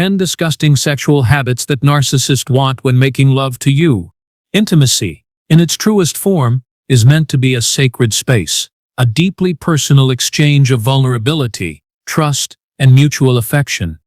10 disgusting sexual habits that narcissists want when making love to you. Intimacy, in its truest form, is meant to be a sacred space, a deeply personal exchange of vulnerability, trust, and mutual affection.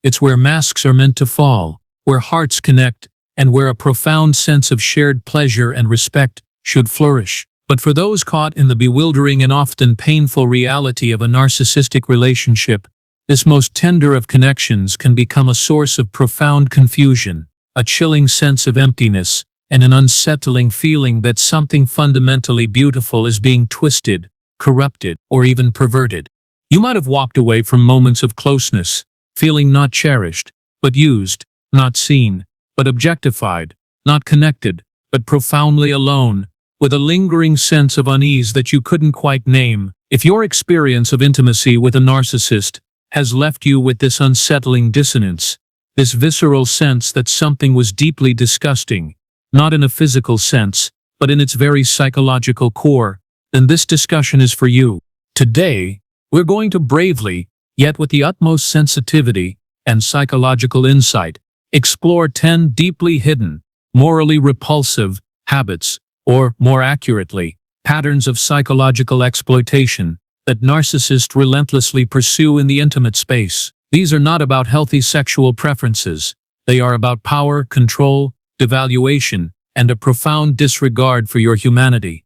It's where masks are meant to fall, where hearts connect, and where a profound sense of shared pleasure and respect should flourish. But for those caught in the bewildering and often painful reality of a narcissistic relationship, this most tender of connections can become a source of profound confusion, a chilling sense of emptiness, and an unsettling feeling that something fundamentally beautiful is being twisted, corrupted, or even perverted. You might have walked away from moments of closeness, feeling not cherished, but used, not seen, but objectified, not connected, but profoundly alone, with a lingering sense of unease that you couldn't quite name. If your experience of intimacy with a narcissist has left you with this unsettling dissonance, this visceral sense that something was deeply disgusting, not in a physical sense, but in its very psychological core, then this discussion is for you. Today, we're going to bravely, yet with the utmost sensitivity and psychological insight, explore 10 deeply hidden, morally repulsive habits, or more accurately, patterns of psychological exploitation that narcissists relentlessly pursue in the intimate space. These are not about healthy sexual preferences. They are about power, control, devaluation, and a profound disregard for your humanity.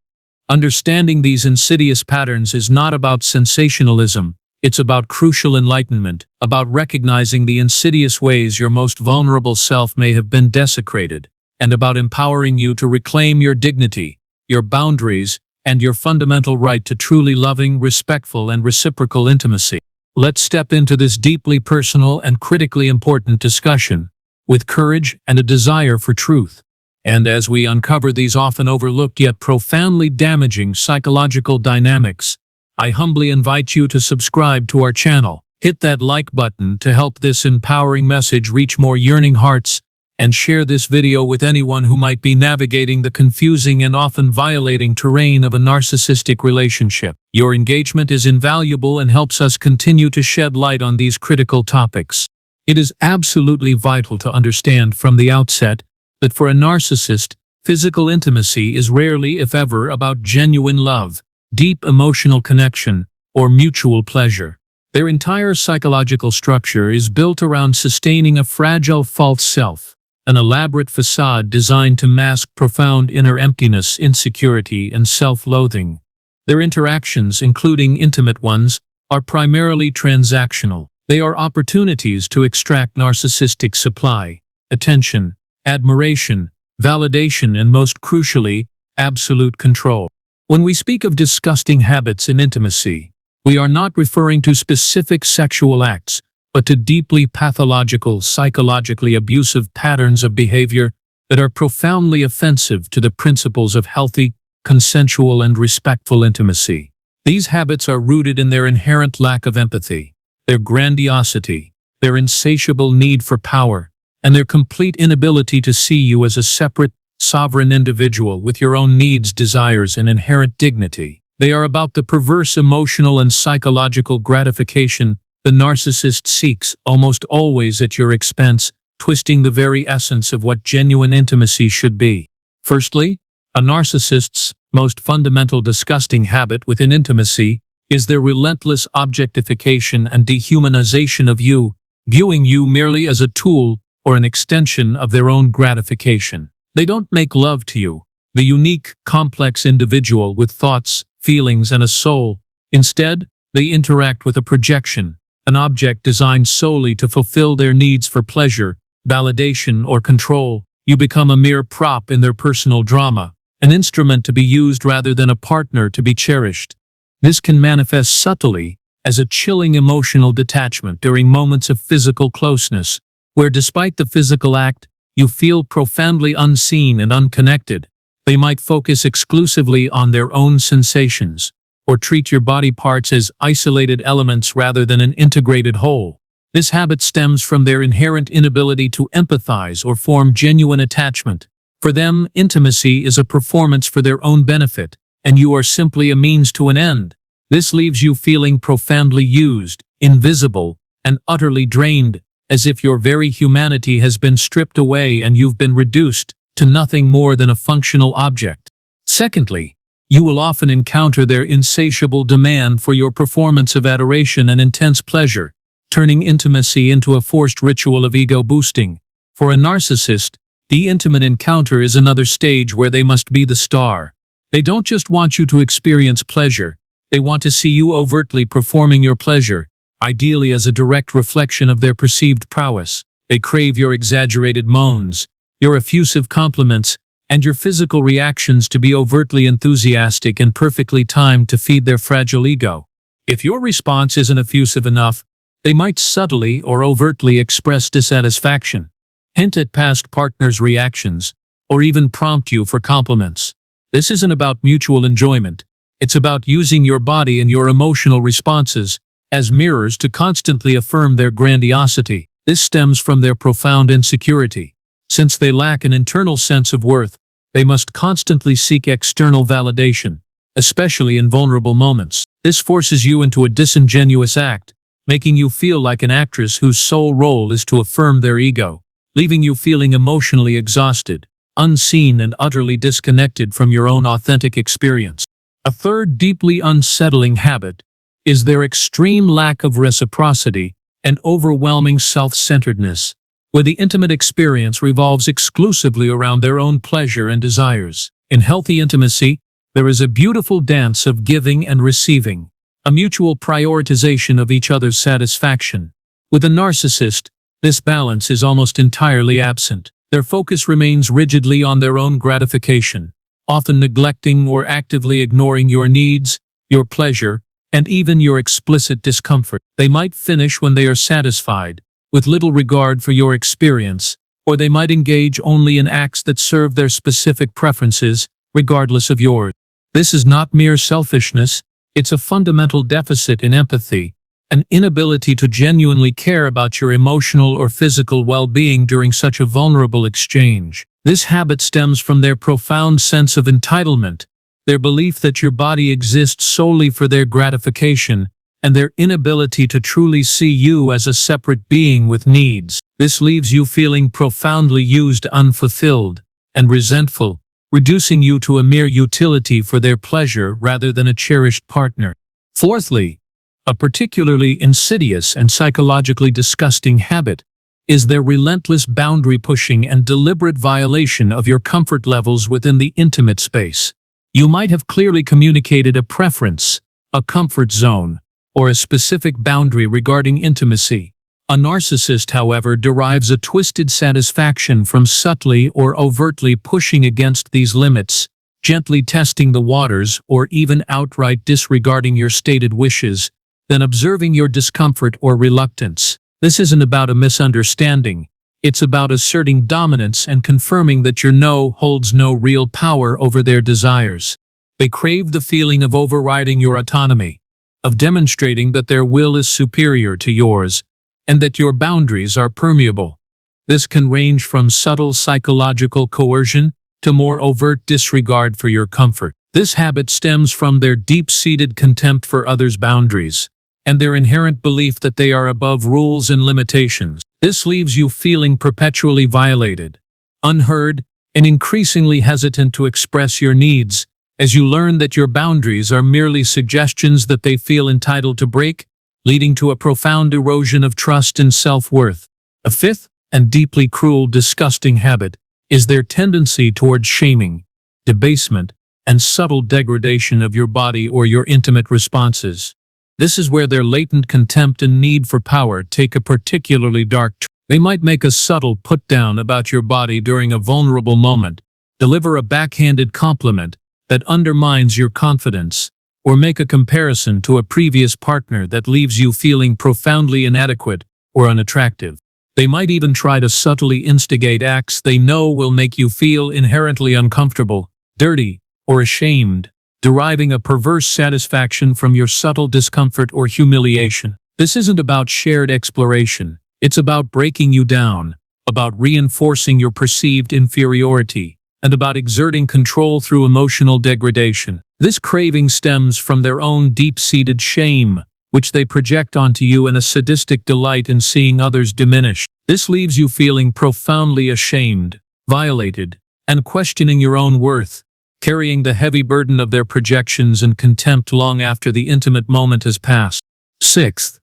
Understanding these insidious patterns is not about sensationalism. It's about crucial enlightenment, about recognizing the insidious ways your most vulnerable self may have been desecrated, and about empowering you to reclaim your dignity, your boundaries, and your fundamental right to truly loving, respectful, and reciprocal intimacy. Let's step into this deeply personal and critically important discussion with courage and a desire for truth. And as we uncover these often overlooked yet profoundly damaging psychological dynamics, I humbly invite you to subscribe to our channel. Hit that like button to help this empowering message reach more yearning hearts, and share this video with anyone who might be navigating the confusing and often violating terrain of a narcissistic relationship. Your engagement is invaluable and helps us continue to shed light on these critical topics. It is absolutely vital to understand from the outset that for a narcissist, physical intimacy is rarely, if ever, about genuine love, deep emotional connection, or mutual pleasure. Their entire psychological structure is built around sustaining a fragile false self, an elaborate facade designed to mask profound inner emptiness, insecurity, and self-loathing. Their interactions, including intimate ones, are primarily transactional. They are opportunities to extract narcissistic supply, attention, admiration, validation, and most crucially, absolute control. When we speak of disgusting habits in intimacy, we are not referring to specific sexual acts, but to deeply pathological, psychologically abusive patterns of behavior that are profoundly offensive to the principles of healthy, consensual, and respectful intimacy. These habits are rooted in their inherent lack of empathy, their grandiosity, their insatiable need for power, and their complete inability to see you as a separate, sovereign individual with your own needs, desires, and inherent dignity. They are about the perverse emotional and psychological gratification the narcissist seeks, almost always at your expense, twisting the very essence of what genuine intimacy should be. Firstly, a narcissist's most fundamental disgusting habit within intimacy is their relentless objectification and dehumanization of you, viewing you merely as a tool or an extension of their own gratification. They don't make love to you, the unique, complex individual with thoughts, feelings, and a soul. Instead, they interact with a projection, an object designed solely to fulfill their needs for pleasure, validation, or control. You become a mere prop in their personal drama, an instrument to be used rather than a partner to be cherished. This can manifest subtly as a chilling emotional detachment during moments of physical closeness, where despite the physical act, you feel profoundly unseen and unconnected. They might focus exclusively on their own sensations, or treat your body parts as isolated elements rather than an integrated whole. This habit stems from their inherent inability to empathize or form genuine attachment. For them, intimacy is a performance for their own benefit, and you are simply a means to an end. This leaves you feeling profoundly used, invisible, and utterly drained, as if your very humanity has been stripped away and you've been reduced to nothing more than a functional object. Secondly, you will often encounter their insatiable demand for your performance of adoration and intense pleasure, turning intimacy into a forced ritual of ego boosting. For a narcissist, the intimate encounter is another stage where they must be the star. They don't just want you to experience pleasure, they want to see you overtly performing your pleasure, ideally as a direct reflection of their perceived prowess. They crave your exaggerated moans, your effusive compliments, and your physical reactions to be overtly enthusiastic and perfectly timed to feed their fragile ego. If your response isn't effusive enough, they might subtly or overtly express dissatisfaction, hint at past partners' reactions, or even prompt you for compliments. This isn't about mutual enjoyment. It's about using your body and your emotional responses as mirrors to constantly affirm their grandiosity. This stems from their profound insecurity. Since they lack an internal sense of worth, they must constantly seek external validation, especially in vulnerable moments. This forces you into a disingenuous act, making you feel like an actress whose sole role is to affirm their ego, leaving you feeling emotionally exhausted, unseen, and utterly disconnected from your own authentic experience. A third deeply unsettling habit is their extreme lack of reciprocity and overwhelming self-centeredness, where the intimate experience revolves exclusively around their own pleasure and desires. In healthy intimacy, there is a beautiful dance of giving and receiving, a mutual prioritization of each other's satisfaction. With a narcissist, this balance is almost entirely absent. Their focus remains rigidly on their own gratification, often neglecting or actively ignoring your needs, your pleasure, and even your explicit discomfort. They might finish when they are satisfied, with little regard for your experience, or they might engage only in acts that serve their specific preferences, regardless of yours. This is not mere selfishness, it's a fundamental deficit in empathy, an inability to genuinely care about your emotional or physical well-being during such a vulnerable exchange. This habit stems from their profound sense of entitlement, their belief that your body exists solely for their gratification, and their inability to truly see you as a separate being with needs. This leaves you feeling profoundly used, unfulfilled, and resentful, reducing you to a mere utility for their pleasure rather than a cherished partner. Fourthly, a particularly insidious and psychologically disgusting habit is their relentless boundary pushing and deliberate violation of your comfort levels within the intimate space. You might have clearly communicated a preference, a comfort zone, or a specific boundary regarding intimacy. A narcissist, however, derives a twisted satisfaction from subtly or overtly pushing against these limits, gently testing the waters, or even outright disregarding your stated wishes, then observing your discomfort or reluctance. This isn't about a misunderstanding. It's about asserting dominance and confirming that your no holds no real power over their desires. They crave the feeling of overriding your autonomy, of demonstrating that their will is superior to yours, and that your boundaries are permeable. This can range from subtle psychological coercion to more overt disregard for your comfort. This habit stems from their deep-seated contempt for others' boundaries, and their inherent belief that they are above rules and limitations. This leaves you feeling perpetually violated, unheard, and increasingly hesitant to express your needs, as you learn that your boundaries are merely suggestions that they feel entitled to break, leading to a profound erosion of trust and self-worth. A fifth, and deeply cruel, disgusting habit is their tendency towards shaming, debasement, and subtle degradation of your body or your intimate responses. This is where their latent contempt and need for power take a particularly dark turn. They might make a subtle put-down about your body during a vulnerable moment, deliver a backhanded compliment that undermines your confidence, or make a comparison to a previous partner that leaves you feeling profoundly inadequate or unattractive. They might even try to subtly instigate acts they know will make you feel inherently uncomfortable, dirty, or ashamed, deriving a perverse satisfaction from your subtle discomfort or humiliation. This isn't about shared exploration. It's about breaking you down, about reinforcing your perceived inferiority, and about exerting control through emotional degradation. This craving stems from their own deep-seated shame, which they project onto you in a sadistic delight in seeing others diminish. This leaves you feeling profoundly ashamed, violated, and questioning your own worth, carrying the heavy burden of their projections and contempt long after the intimate moment has passed. Sixth,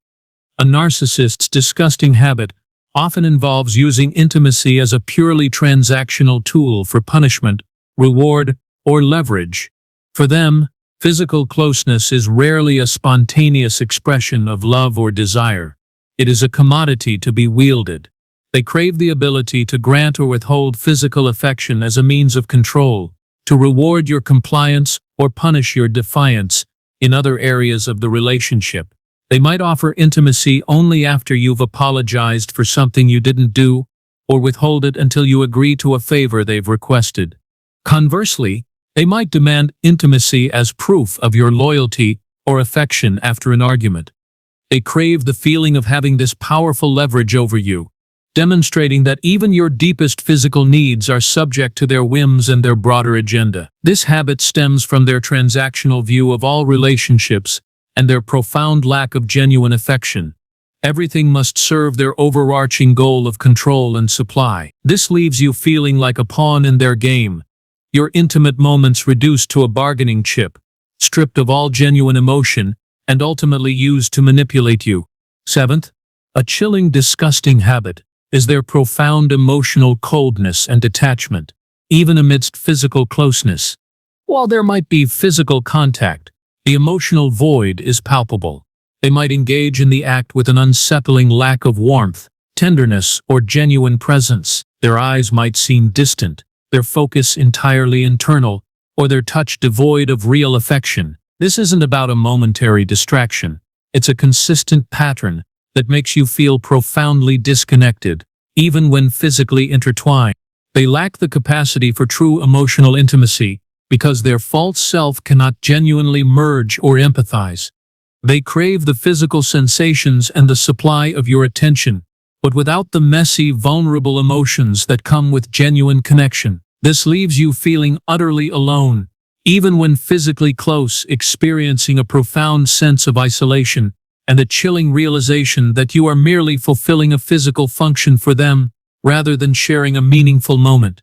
a narcissist's disgusting habit often involves using intimacy as a purely transactional tool for punishment, reward, or leverage. For them, physical closeness is rarely a spontaneous expression of love or desire. It is a commodity to be wielded. They crave the ability to grant or withhold physical affection as a means of control, to reward your compliance or punish your defiance in other areas of the relationship. They might offer intimacy only after you've apologized for something you didn't do, or withhold it until you agree to a favor they've requested. Conversely, they might demand intimacy as proof of your loyalty or affection after an argument. They crave the feeling of having this powerful leverage over you, demonstrating that even your deepest physical needs are subject to their whims and their broader agenda. This habit stems from their transactional view of all relationships and their profound lack of genuine affection. Everything must serve their overarching goal of control and supply. This leaves you feeling like a pawn in their game, your intimate moments reduced to a bargaining chip, stripped of all genuine emotion, and ultimately used to manipulate you. Seventh, a chilling, disgusting habit is their profound emotional coldness and detachment, even amidst physical closeness. While there might be physical contact, the emotional void is palpable. They might engage in the act with an unsettling lack of warmth, tenderness, or genuine presence. Their eyes might seem distant, their focus entirely internal, or their touch devoid of real affection. This isn't about a momentary distraction. It's a consistent pattern that makes you feel profoundly disconnected, even when physically intertwined. They lack the capacity for true emotional intimacy because their false self cannot genuinely merge or empathize. They crave the physical sensations and the supply of your attention, but without the messy, vulnerable emotions that come with genuine connection. This leaves you feeling utterly alone, even when physically close, experiencing a profound sense of isolation and the chilling realization that you are merely fulfilling a physical function for them rather than sharing a meaningful moment.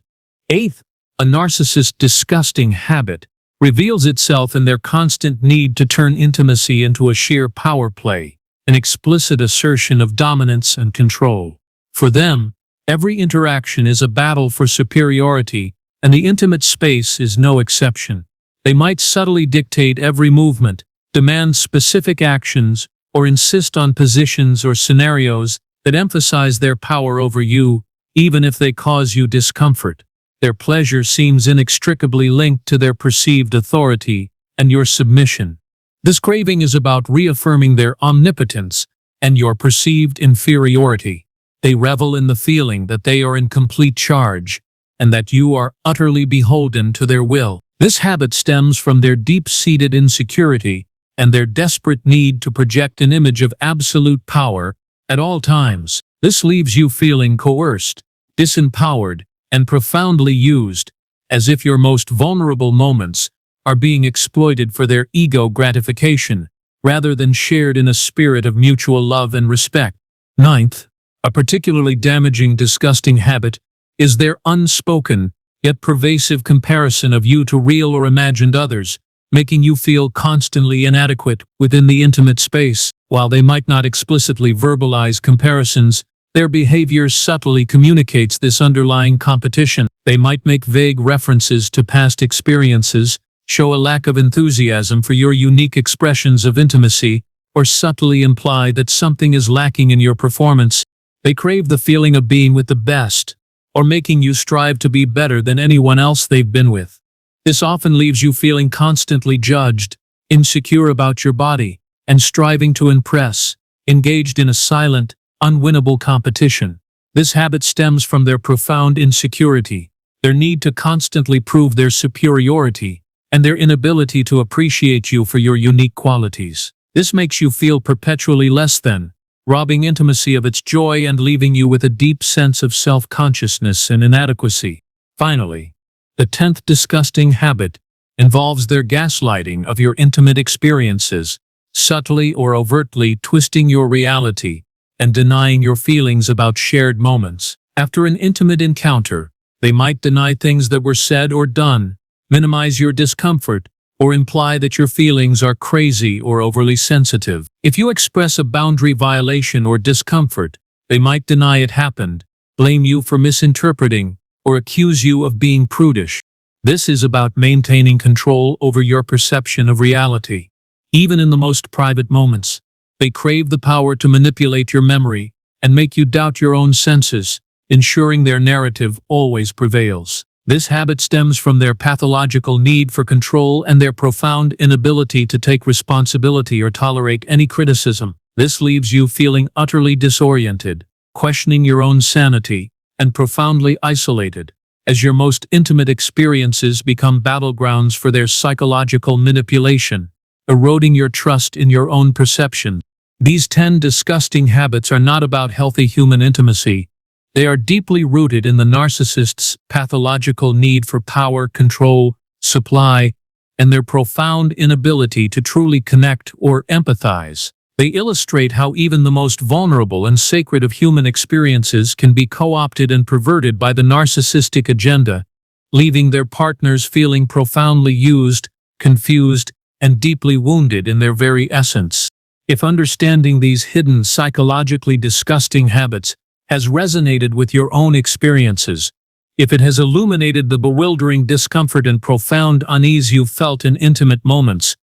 Eighth, a narcissist's disgusting habit reveals itself in their constant need to turn intimacy into a sheer power play, an explicit assertion of dominance and control. For them, every interaction is a battle for superiority, and the intimate space is no exception. They might subtly dictate every movement, demand specific actions, or insist on positions or scenarios that emphasize their power over you, even if they cause you discomfort. Their pleasure seems inextricably linked to their perceived authority and your submission. This craving is about reaffirming their omnipotence and your perceived inferiority. They revel in the feeling that they are in complete charge and that you are utterly beholden to their will. This habit stems from their deep-seated insecurity and their desperate need to project an image of absolute power at all times. This leaves you feeling coerced, disempowered, and profoundly used, as if your most vulnerable moments are being exploited for their ego gratification, rather than shared in a spirit of mutual love and respect. Ninth, a particularly damaging, disgusting habit is their unspoken, yet pervasive comparison of you to real or imagined others, making you feel constantly inadequate within the intimate space. While they might not explicitly verbalize comparisons, their behavior subtly communicates this underlying competition. They might make vague references to past experiences, show a lack of enthusiasm for your unique expressions of intimacy, or subtly imply that something is lacking in your performance. They crave the feeling of being with the best, or making you strive to be better than anyone else they've been with. This often leaves you feeling constantly judged, insecure about your body, and striving to impress, engaged in a silent, unwinnable competition. This habit stems from their profound insecurity, their need to constantly prove their superiority, and their inability to appreciate you for your unique qualities. This makes you feel perpetually less than, robbing intimacy of its joy and leaving you with a deep sense of self-consciousness and inadequacy. Finally, the 10th disgusting habit involves their gaslighting of your intimate experiences, subtly or overtly twisting your reality and denying your feelings about shared moments. After an intimate encounter, they might deny things that were said or done, minimize your discomfort, or imply that your feelings are crazy or overly sensitive. If you express a boundary violation or discomfort, they might deny it happened, blame you for misinterpreting, or accuse you of being prudish. This is about maintaining control over your perception of reality. Even in the most private moments, they crave the power to manipulate your memory and make you doubt your own senses, ensuring their narrative always prevails. This habit stems from their pathological need for control and their profound inability to take responsibility or tolerate any criticism. This leaves you feeling utterly disoriented, questioning your own sanity, and profoundly isolated, as your most intimate experiences become battlegrounds for their psychological manipulation, eroding your trust in your own perception. These 10 disgusting habits are not about healthy human intimacy. They are deeply rooted in the narcissist's pathological need for power, control, supply, and their profound inability to truly connect or empathize. They illustrate how even the most vulnerable and sacred of human experiences can be co-opted and perverted by the narcissistic agenda, leaving their partners feeling profoundly used, confused, and deeply wounded in their very essence. If understanding these hidden, psychologically disgusting habits has resonated with your own experiences, if it has illuminated the bewildering discomfort and profound unease you've felt in intimate moments,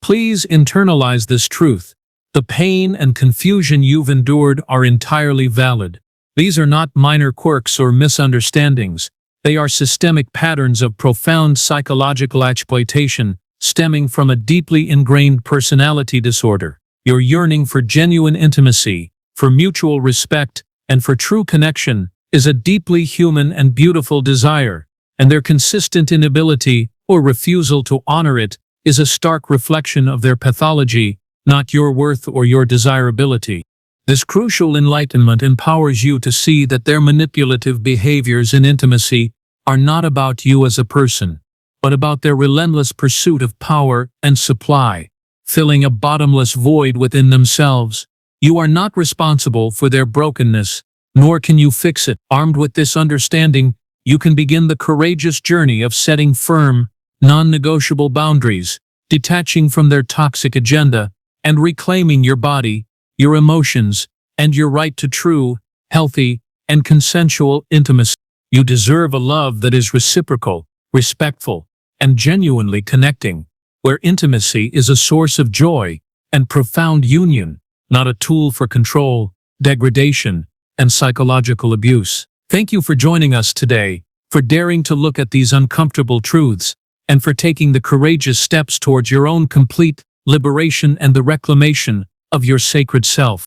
please internalize this truth. The pain and confusion you've endured are entirely valid. These are not minor quirks or misunderstandings. They are systemic patterns of profound psychological exploitation stemming from a deeply ingrained personality disorder. Your yearning for genuine intimacy, for mutual respect, and for true connection is a deeply human and beautiful desire, and their consistent inability or refusal to honor it is a stark reflection of their pathology, not your worth or your desirability. This crucial enlightenment empowers you to see that their manipulative behaviors in intimacy are not about you as a person, but about their relentless pursuit of power and supply, filling a bottomless void within themselves. You are not responsible for their brokenness, nor can you fix it. Armed with this understanding, you can begin the courageous journey of setting firm, non-negotiable boundaries, detaching from their toxic agenda, and reclaiming your body, your emotions, and your right to true, healthy, and consensual intimacy. You deserve a love that is reciprocal, respectful, and genuinely connecting, where intimacy is a source of joy and profound union, not a tool for control, degradation, and psychological abuse. Thank you for joining us today, for daring to look at these uncomfortable truths, and for taking the courageous steps towards your own complete liberation and the reclamation of your sacred self.